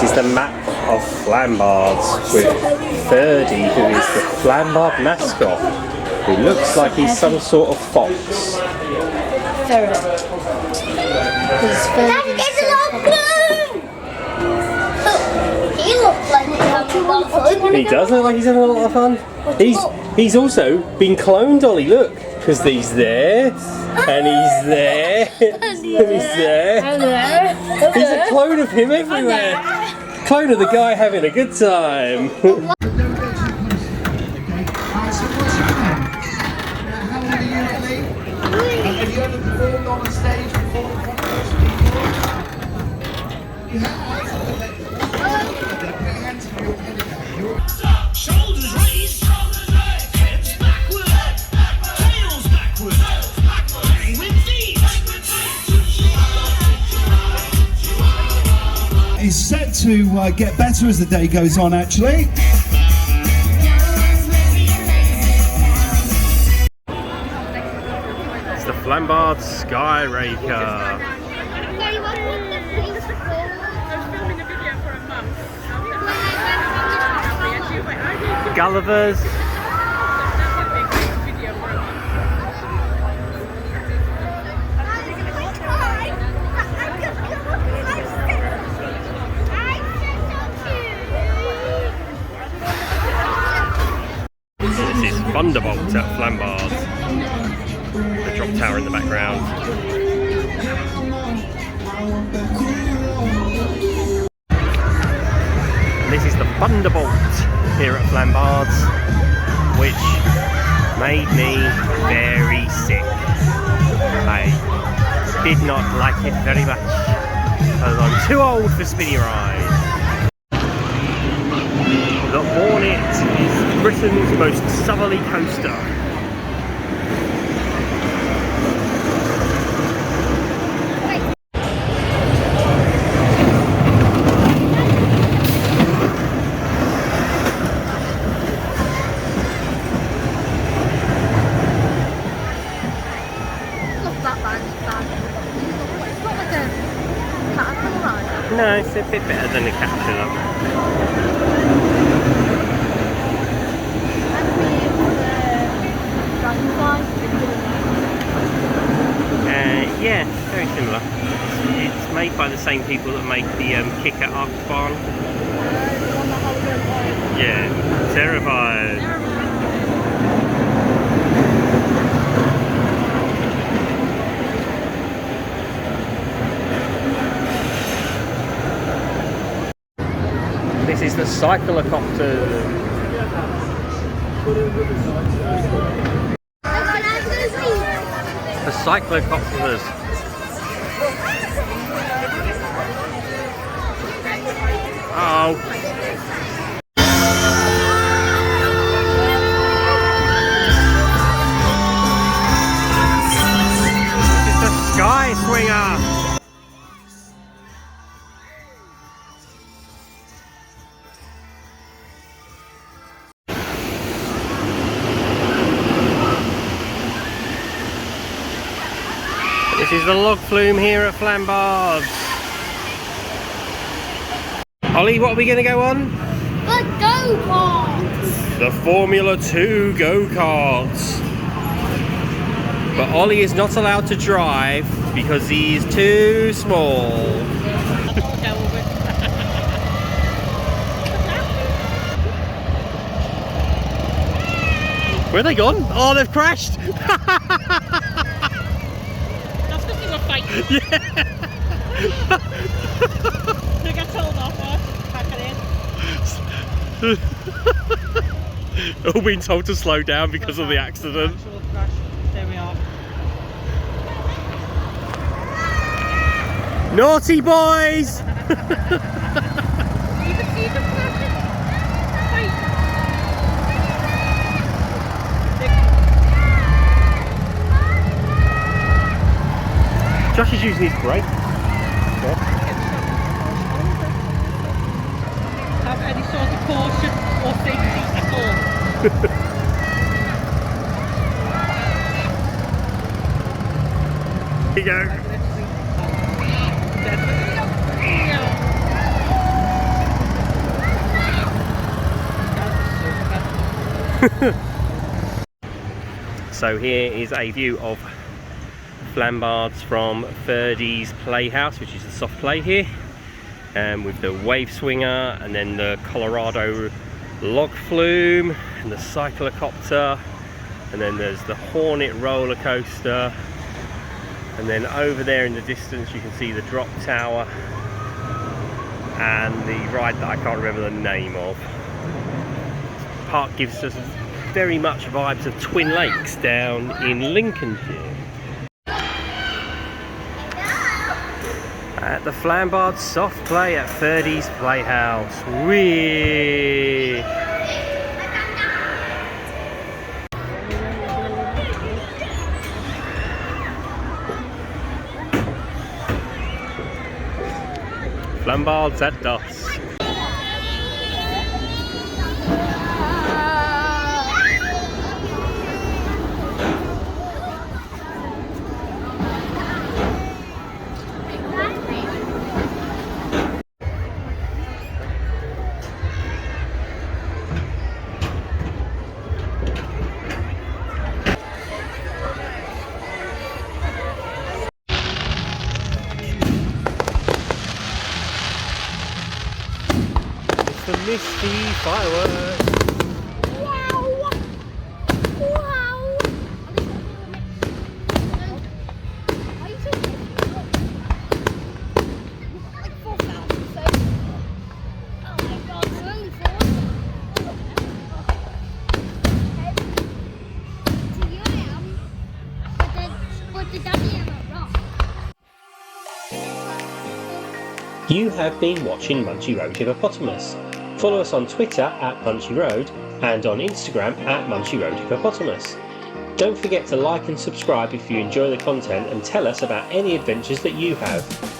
This is the map of Flambards with Ferdy, who is the Flambard mascot, who looks like he's some sort of fox. Ferret. That is a lot of blue! He looks like he's having a lot of fun. He does look like he's having a lot of fun. He's also been cloned, Ollie, look. Because he's there, and he's there, and he's there. He's a clone of him everywhere. Clone of the guy having a good time. Shoulders raised, heads backward, tails backward, with these. Is set to get better as the day goes on, actually. It's the Flambard Skyraker. Gullivers. This is Thunderbolt at Flambards. The drop tower in the background. This is the Thunderbolt here at Flambards, which made me very sick. I did not like it very much because I'm too old for spinny rides. The Hornet is Britain's most southerly coaster. No, it's a bit better than a capsule. Yeah, very similar. It's made by the same people that make the Kicker Arc Barn. Yeah, terrified. This is the Cyclocopter. The Cyclocopters. Oh. This is the Sky Swinger. This is the log flume here at Flambards. Ollie, what are we going to go on? The go-karts! The Formula 2 go-karts. But Ollie is not allowed to drive because he is too small. Where are they gone? Oh, they've crashed! Yeah. They get told off, pack it in. All been told to slow down because of the accident. There we are. Naughty boys! Josh is using his brake. Have any sort of caution or safety at all. Here you go. So here is a view of Flambards from Ferdy's Playhouse, which is the soft play here, with the wave swinger, and then the Colorado log flume, and the cyclocopter, and then there's the Hornet roller coaster, and then over there in the distance you can see the drop tower and the ride that I can't remember the name of. The park gives us very much vibes of Twin Lakes down in Lincolnshire. At the Flambard soft play at Ferdy's Playhouse. Whee! Flambards at dusk. The misty fireworks. Wow! Wow! Are you talking? Like 4,000, so. Oh my god, it's only 4. To you I am. But the daddy am not. You have been watching Munchy Road Hippopotamus. Follow us on Twitter at Munchy Road and on Instagram at Munchy Road Hippopotamus. Don't forget to like and subscribe if you enjoy the content, and tell us about any adventures that you have.